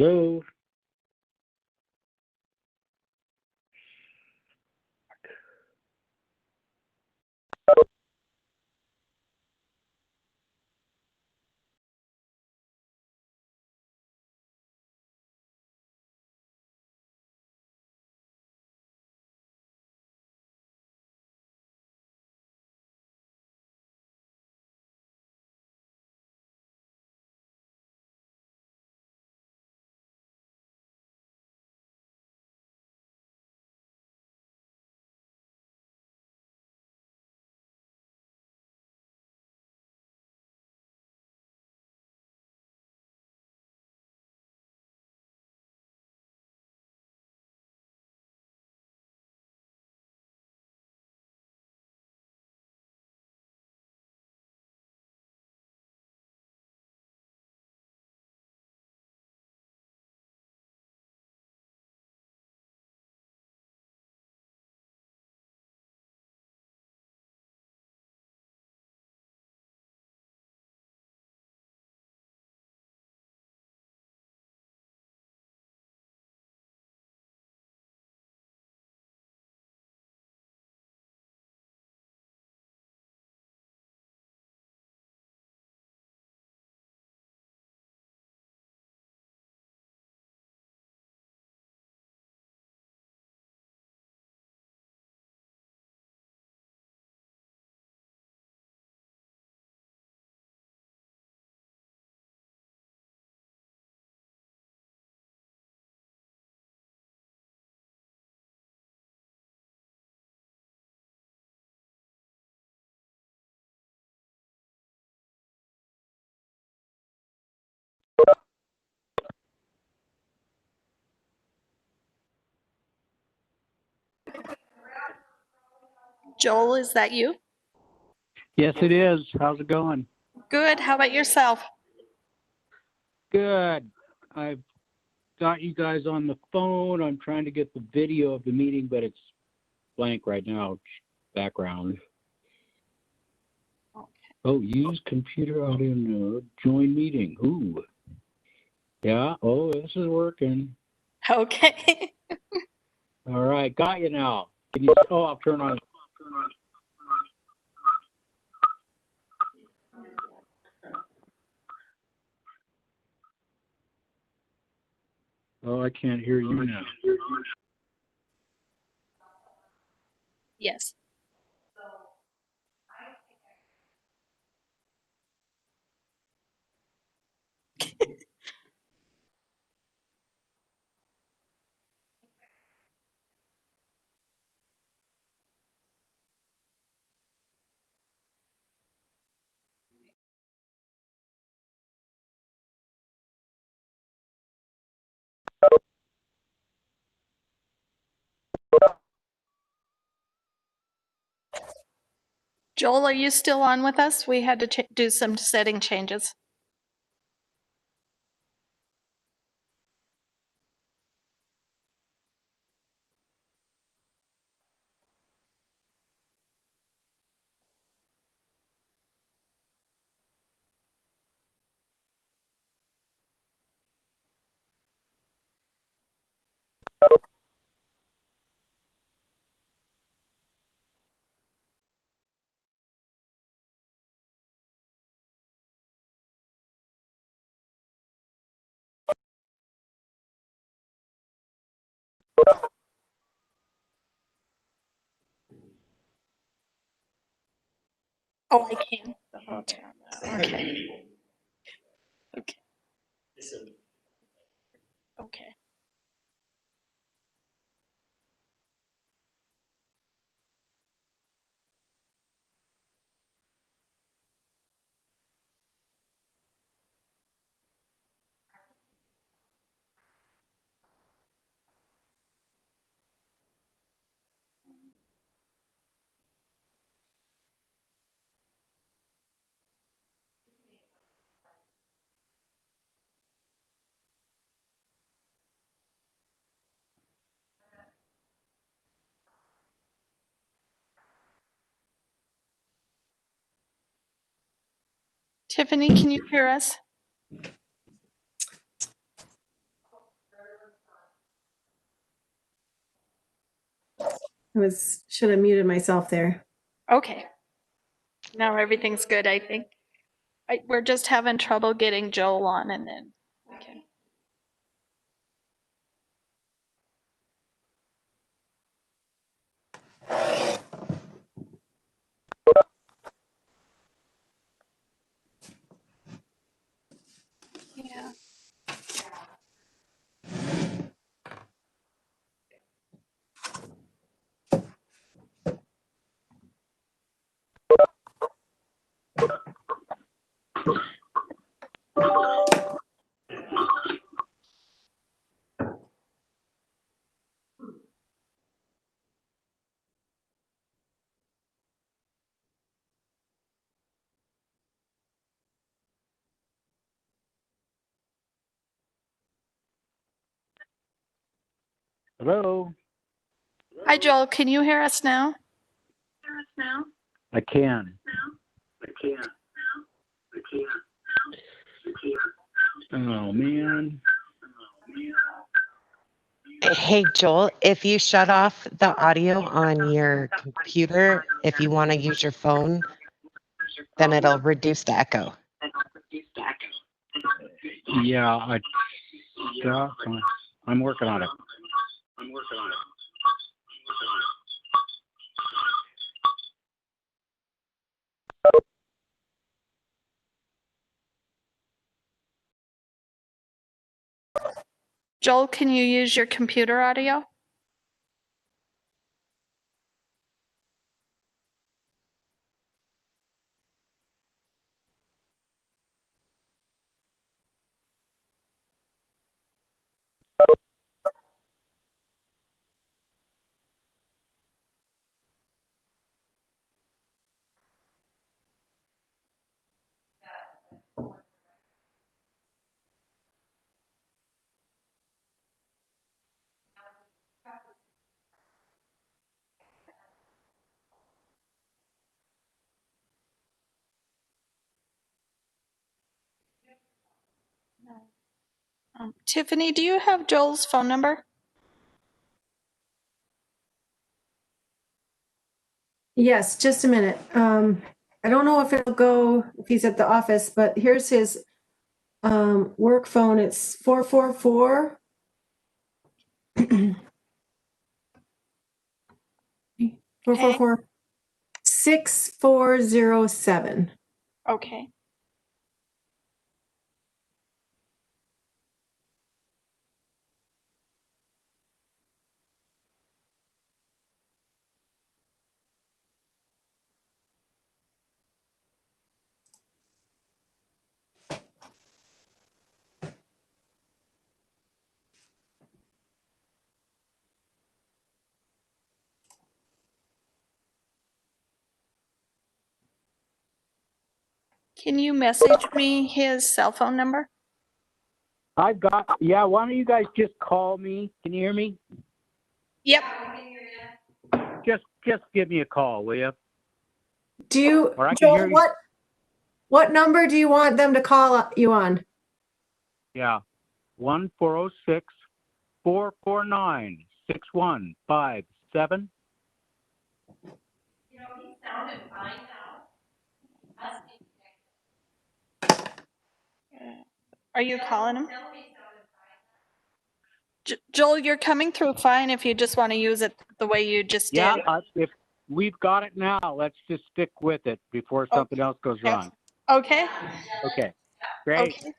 Hello. Joel, is that you? Yes, it is. How's it going? Good. How about yourself? Good. I've got you guys on the phone. I'm trying to get the video of the meeting, but it's blank right now. Background. Okay. Oh, use computer audio node. Join meeting. Ooh. Yeah. Oh, this is working. Okay. All right. Got you now. Can you? Oh, I'll turn on. Oh, I can't hear you now. Yes. Joel, are you still on with us? We had to do some setting changes. Oh, I can. Okay. Okay. Okay. Tiffany, can you hear us? Should have muted myself there. Okay. Now everything's good, I think. We're just having trouble getting Joel on and then we can. Yeah. Hello? Hi, Joel. Can you hear us now? I can. Oh, man. Hey, Joel, if you shut off the audio on your computer, if you want to use your phone, then it'll reduce the echo. Yeah, I'm working on it. Joel, can you use your computer audio? Tiffany, do you have Joel's phone number? Yes, just a minute. I don't know if it'll go if he's at the office, but here's his work phone. It's 444 444 6407. Okay. Can you message me his cell phone number? Why don't you guys just call me? Can you hear me? Yep. Just give me a call, will you? Do you, Or I can hear Joel, you. what number do you want them to call you on? Yeah. 1-406-449-6157. You know, he sounded fine now. Are you calling him? Joel, you're coming through fine if you just want to use it the way you just Yeah, did. if we've got it now, let's just stick with it before something else goes wrong. Okay. Okay, great. Okay.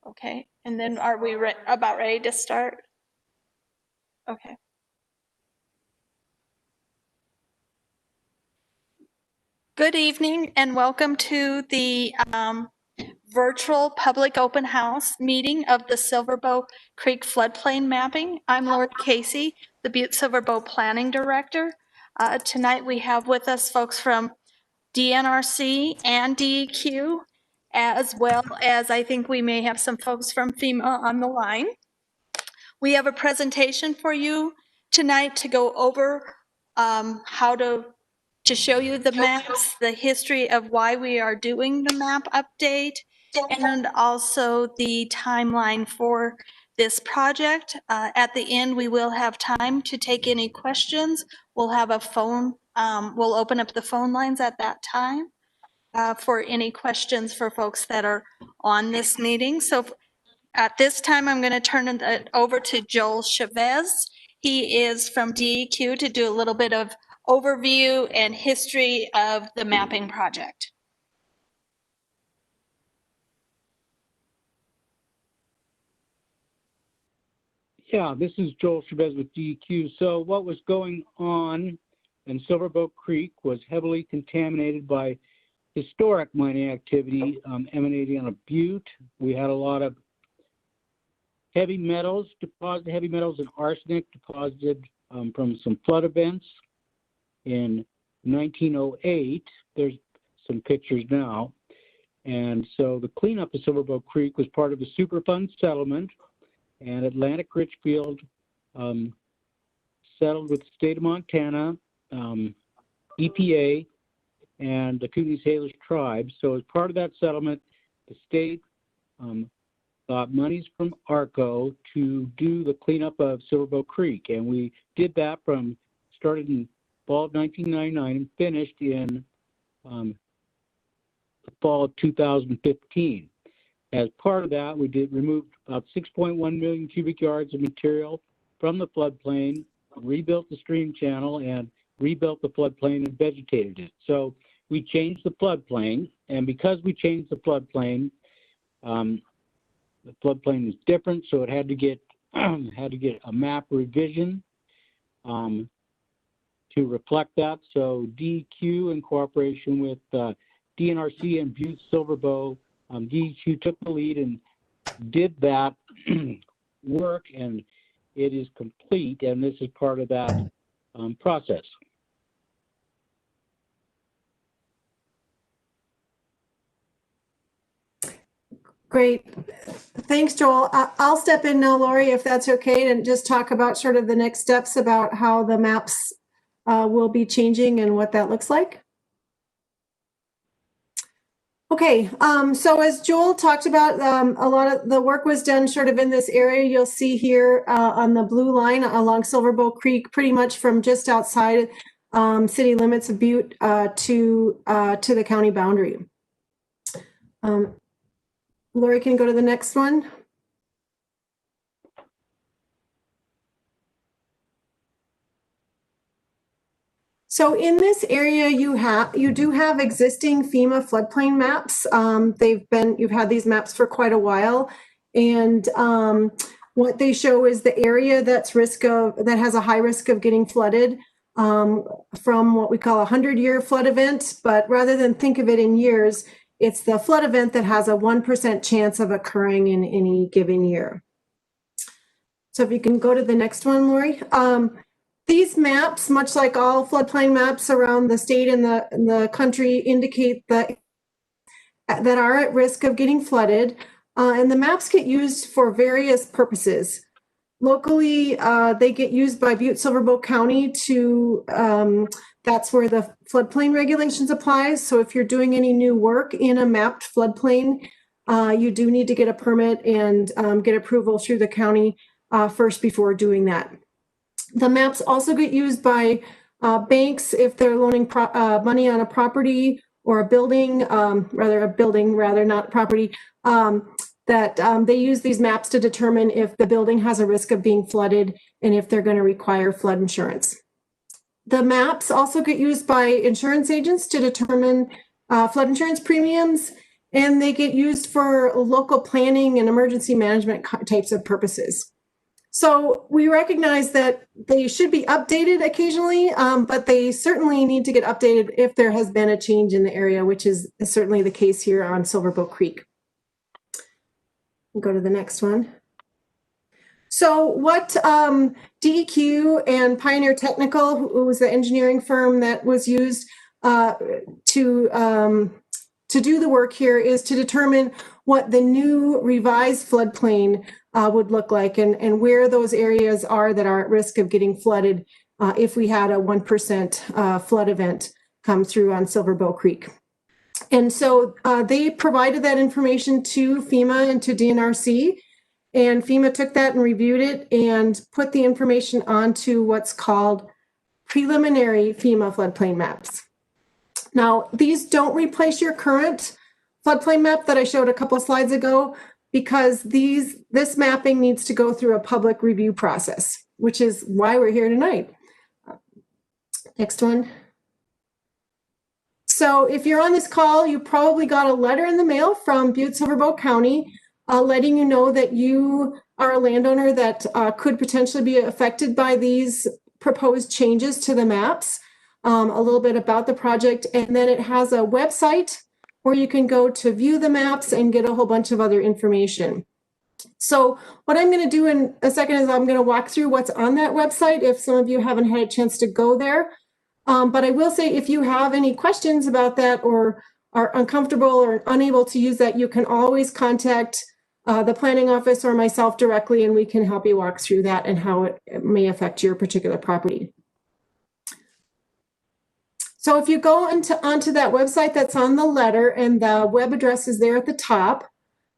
Okay, and then are we about ready to start? Okay. Good evening and welcome to the virtual public open house meeting of the Silver Bow Creek floodplain mapping. I'm Lori Casey, the Butte-Silver Bow Planning Director. Tonight we have with us folks from DNRC and DEQ, as well as I think we may have some folks from FEMA on the line. We have a presentation for you tonight to go over how to show you the maps, the history of why we are doing the map update, and also the timeline for this project. At the end, we will have time to take any questions. We'll have a phone, we'll open up the phone lines at that time for any questions for folks that are on this meeting. So at this time, I'm going to turn it over to Joel Chavez. He is from DEQ to do a little bit of overview and history of the mapping project. Yeah, this is Joel Chavez with DEQ. So what was going on in Silver Bow Creek was heavily contaminated by historic mining activity emanating on a butte. We had a lot of heavy metals deposited, heavy metals and arsenic deposited from some flood events in 1908. There's some pictures now. And so the cleanup of Silver Bow Creek was part of the Superfund settlement, and Atlantic Richfield settled with the state of Montana, EPA, and the Kootenai Salish tribe. So as part of that settlement, the state got monies from ARCO to do the cleanup of Silver Bow Creek. And we did that started in fall of 1999 and finished in the fall of 2015. As part of that, we removed about 6.1 million cubic yards of material from the floodplain, rebuilt the stream channel, and rebuilt the floodplain and vegetated it. So we changed the floodplain, and because we changed the floodplain is different, so it had to get a map revision to reflect that. So DEQ, in cooperation with DNRC and Butte-Silver Bow, DEQ took the lead and did that work, and it is complete, and this is part of that process. Great. Thanks, Joel. I'll step in now, Lori, if that's okay, and just talk about sort of the next steps about how the maps will be changing and what that looks like. Okay, so as Joel talked about, a lot of the work was done sort of in this area. You'll see here on the blue line along Silver Bow Creek, pretty much from just outside city limits of Butte to the county boundary. Lori, can you go to the next one? So in this area, you do have existing FEMA floodplain maps. You've had these maps for quite a while, and what they show is the area that has a high risk of getting flooded from what we call a 100-year flood event. But rather than think of it in years, it's the flood event that has a 1% chance of occurring in any given year. So if you can go to the next one, Lori. These maps, much like all floodplain maps around the state and the country, indicate that are at risk of getting flooded. And the maps get used for various purposes. Locally, they get used by Butte-Silver Bow County to, that's where the floodplain regulations apply. So if you're doing any new work in a mapped floodplain, you do need to get a permit and get approval through the county first before doing that. The maps also get used by banks if they're loaning money on a property or a building, rather not property, that they use these maps to determine if the building has a risk of being flooded and if they're going to require flood insurance. The maps also get used by insurance agents to determine flood insurance premiums, and they get used for local planning and emergency management types of purposes. So we recognize that they should be updated occasionally, but they certainly need to get updated if there has been a change in the area, which is certainly the case here on Silver Bow Creek. We'll go to the next one. So what DEQ and Pioneer Technical, who was the engineering firm that was used to do the work here, is to determine what the new revised floodplain would look like and where those areas are that are at risk of getting flooded if we had a 1% flood event come through on Silver Bow Creek. And so they provided that information to FEMA and to DNRC. And FEMA took that and reviewed it and put the information onto what's called preliminary FEMA floodplain maps. Now, these don't replace your current floodplain map that I showed a couple slides ago, because this mapping needs to go through a public review process, which is why we're here tonight. Next one. So if you're on this call, you probably got a letter in the mail from Butte-Silver Bow County letting you know that you are a landowner that could potentially be affected by these proposed changes to the maps, a little bit about the project, and then it has a website where you can go to view the maps and get a whole bunch of other information. So what I'm going to do in a second is I'm going to walk through what's on that website if some of you haven't had a chance to go there. But I will say, if you have any questions about that or are uncomfortable or unable to use that, you can always contact the planning office or myself directly, and we can help you walk through that and how it may affect your particular property. So if you go onto that website that's on the letter, and the web address is there at the top,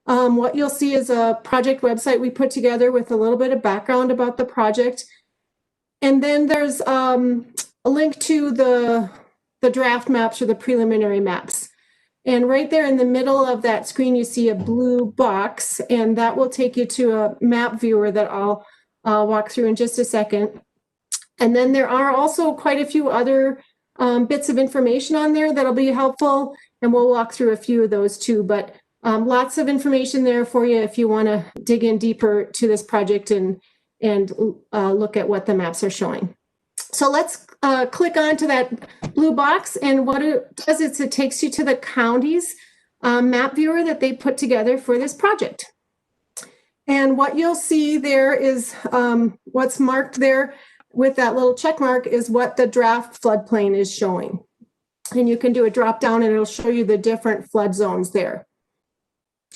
what you'll see is a project website we put together with a little bit of background about the project. And then there's a link to the draft maps or the preliminary maps. And right there in the middle of that screen, you see a blue box, and that will take you to a map viewer that I'll walk through in just a second. And then there are also quite a few other bits of information on there that'll be helpful, and we'll walk through a few of those too. But lots of information there for you if you want to dig in deeper to this project and look at what the maps are showing. So let's click onto that blue box, and what it does is it takes you to the county's map viewer that they put together for this project. And what you'll see there is what's marked there with that little check mark is what the draft floodplain is showing. And you can do a drop down and it'll show you the different flood zones there.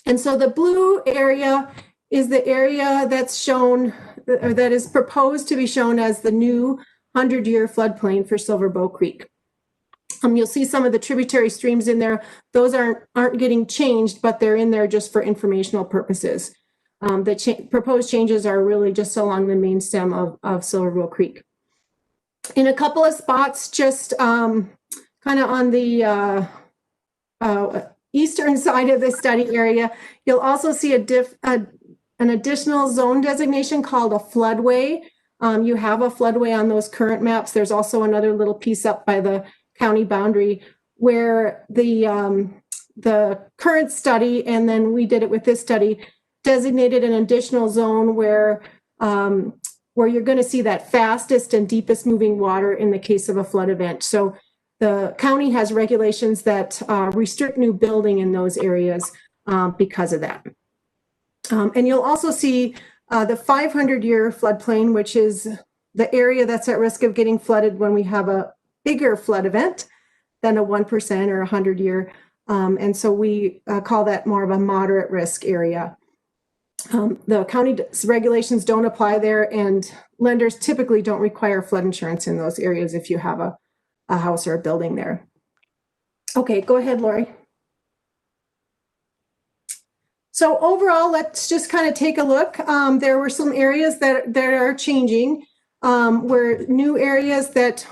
And so the blue area is the area that's shown, or that is proposed to be shown as the new 100-year floodplain for Silver Bow Creek. You'll see some of the tributary streams in there. Those aren't getting changed, but they're in there just for informational purposes. The proposed changes are really just along the main stem of Silver Bow Creek. In a couple of spots, just kind of on the eastern side of the study area, you'll also see an additional zone designation called a floodway. You have a floodway on those current maps. There's also another little piece up by the county boundary where the current study, and then we did it with this study, designated an additional zone where you're going to see that fastest and deepest moving water in the case of a flood event. So the county has regulations that restrict new building in those areas because of that. And you'll also see the 500-year floodplain, which is the area that's at risk of getting flooded when we have a bigger flood event than a 1% or 100-year. And so we call that more of a moderate risk area. The county regulations don't apply there, and lenders typically don't require flood insurance in those areas if you have a house or a building there. Okay, go ahead, Lori. So overall, let's just kind of take a look. There were some areas that are changing, where new areas that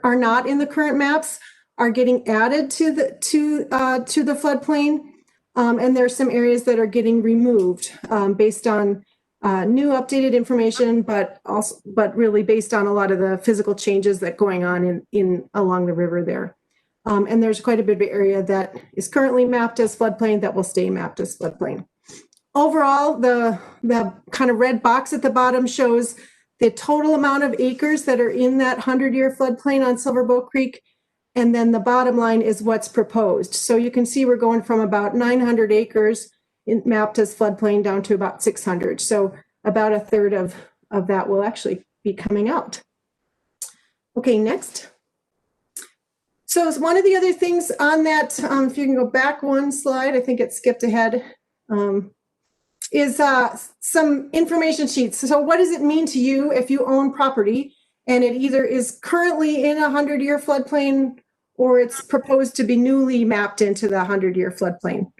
are not in the current maps are getting added to the floodplain. And there's some areas that are getting removed based on new updated information, but really based on a lot of the physical changes that are going on along the river there. And there's quite a bit of area that is currently mapped as floodplain that will stay mapped as floodplain. Overall, the kind of red box at the bottom shows the total amount of acres that are in that 100-year floodplain on Silver Bow Creek. And then the bottom line is what's proposed. So you can see we're going from about 900 acres mapped as floodplain down to about 600. So about a third of that will actually be coming out. Okay, next. So one of the other things on that, if you can go back one slide, I think it skipped ahead, is some information sheets. So what does it mean to you if you own property and it either is currently in a 100-year floodplain or it's proposed to be newly mapped into the 100-year floodplain?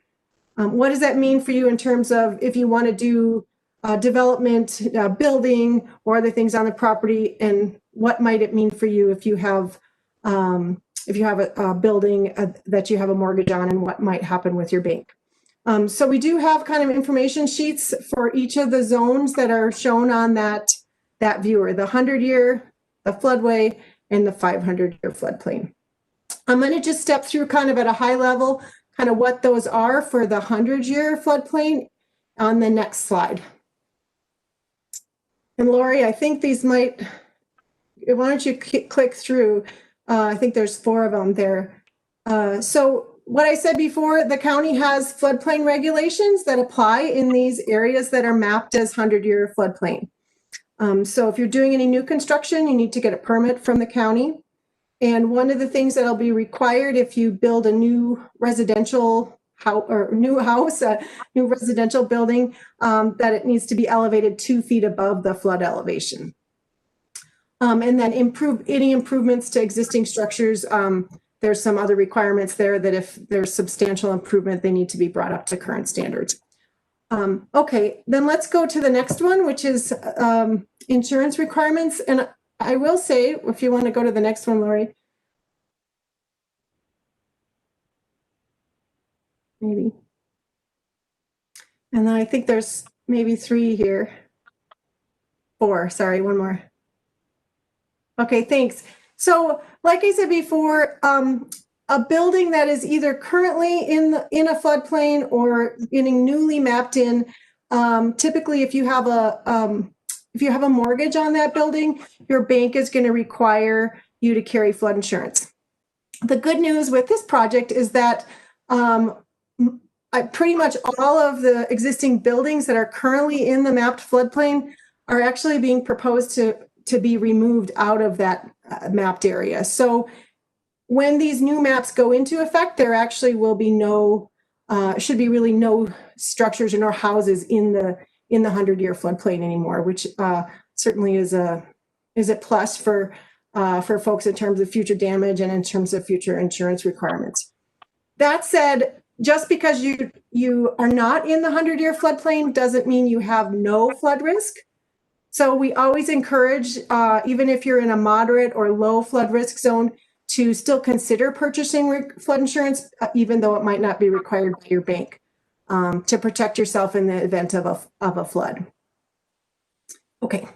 What does that mean for you in terms of if you want to do development, building, or other things on the property, and what might it mean for you if you have a building that you have a mortgage on, and what might happen with your bank. So we do have kind of information sheets for each of the zones that are shown on that viewer, the 100-year, the floodway, and the 500-year floodplain. I'm going to just step through kind of at a high level, kind of what those are for the 100-year floodplain on the next slide. And Lori, I think these might, why don't you click through? I think there's 4 of them there. So what I said before, the county has floodplain regulations that apply in these areas that are mapped as 100-year floodplain. So if you're doing any new construction, you need to get a permit from the county. And one of the things that'll be required if you build a new residential house or new residential building, that it needs to be elevated 2 feet above the flood elevation. And then any improvements to existing structures. There's some other requirements there that if there's substantial improvement, they need to be brought up to current standards. Okay, then let's go to the next one, which is insurance requirements. And I will say, if you want to go to the next one, Lori. Maybe. And then I think there's maybe 3 here. 4, sorry, 1 more. Okay, thanks. So like I said before, a building that is either currently in a floodplain or getting newly mapped in, typically if you have a mortgage on that building, your bank is going to require you to carry flood insurance. The good news with this project is that pretty much all of the existing buildings that are currently in the mapped floodplain are actually being proposed to be removed out of that mapped area. So when these new maps go into effect, there actually will be should be really no structures or no houses in the 100-year floodplain anymore, which certainly is a plus for folks in terms of future damage and in terms of future insurance requirements. That said, just because you are not in the 100-year floodplain doesn't mean you have no flood risk. So we always encourage, even if you're in a moderate or low flood risk zone, to still consider purchasing flood insurance, even though it might not be required by your bank, to protect yourself in the event of a flood. Okay.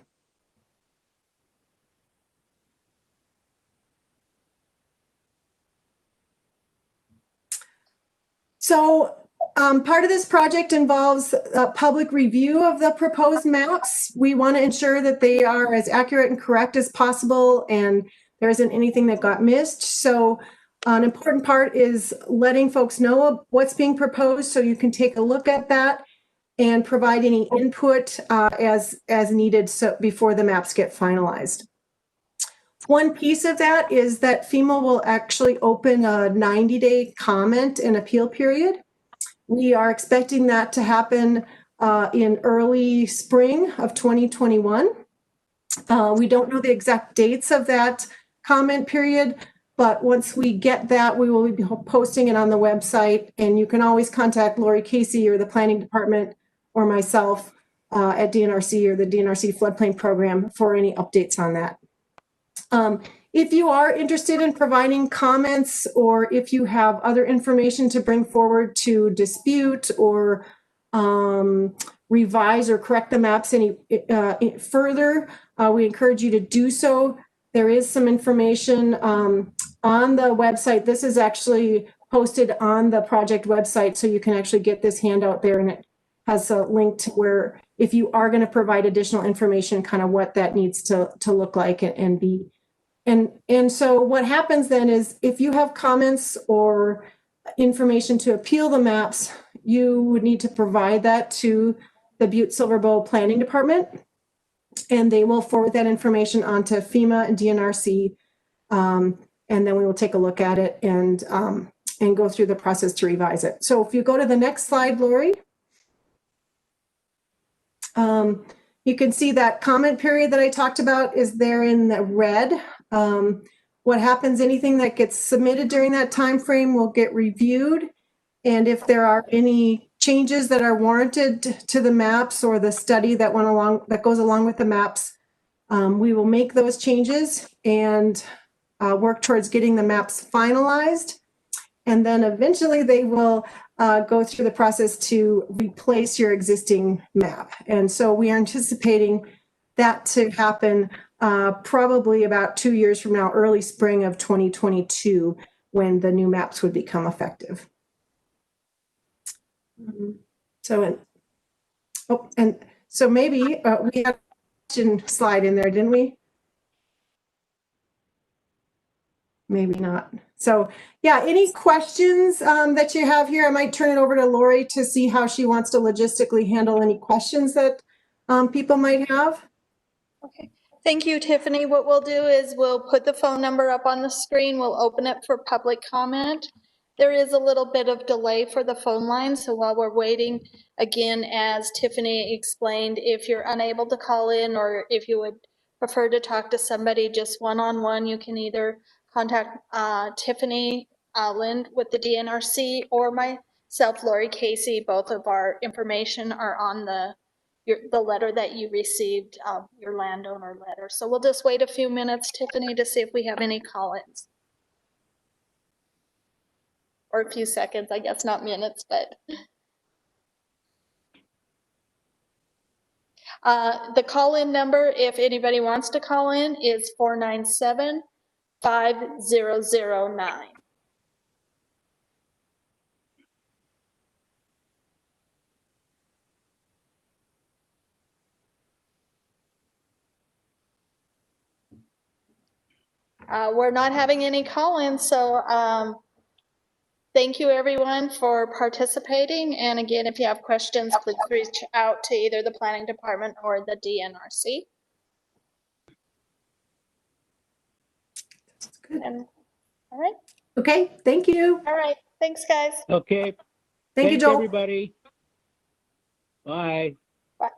So part of this project involves a public review of the proposed maps. We want to ensure that they are as accurate and correct as possible, and there isn't anything that got missed. So an important part is letting folks know what's being proposed so you can take a look at that and provide any input as needed before the maps get finalized. One piece of that is that FEMA will actually open a 90-day comment and appeal period. We are expecting that to happen in early spring of 2021. We don't know the exact dates of that comment period, but once we get that, we will be posting it on the website, and you can always contact Lori Casey or the planning department or myself at DNRC or the DNRC floodplain program for any updates on that. If you are interested in providing comments, or if you have other information to bring forward to dispute or revise or correct the maps any further, we encourage you to do so. There is some information on the website. This is actually posted on the project website, so you can actually get this handout there, and it has a link to where, if you are going to provide additional information, kind of what that needs to look like and be. And so what happens then is, if you have comments or information to appeal the maps, you would need to provide that to the Butte-Silver Bow Planning Department, and they will forward that information onto FEMA and DNRC, and then we will take a look at it and go through the process to revise it. So if you go to the next slide, Lori, you can see that comment period that I talked about is there in the red. What happens, anything that gets submitted during that time frame will get reviewed, and if there are any changes that are warranted to the maps or the study that goes along with the maps, we will make those changes and work towards getting the maps finalized. And then eventually they will go through the process to replace your existing map. And so we are anticipating that to happen probably about 2 years from now, early spring of 2022, when the new maps would become effective. So maybe we had a question slide in there, didn't we? Maybe not. So yeah, any questions that you have here? I might turn it over to Lori to see how she wants to logistically handle any questions that people might have. Okay. Thank you, Tiffany. What we'll do is we'll put the phone number up on the screen. We'll open it for public comment. There is a little bit of delay for the phone line, so while we're waiting, again, as Tiffany explained, if you're unable to call in or if you would prefer to talk to somebody just one-on-one, you can either contact Tiffany Lind with the DNRC or myself, Lori Casey. Both of our information are on the letter that you received, your landowner letter. So we'll just wait a few minutes, Tiffany, to see if we have any call-ins. Or a few seconds, I guess, not minutes, but. The call-in number, if anybody wants to call in, is 497-5009. We're not having any call-ins, so thank you, everyone, for participating. And again, if you have questions, please reach out to either the planning department or the DNRC. That's good. All right. Okay, thank you. All right. Thanks, guys. Okay. Thank you, Thanks, Joel. everybody. Bye. Bye.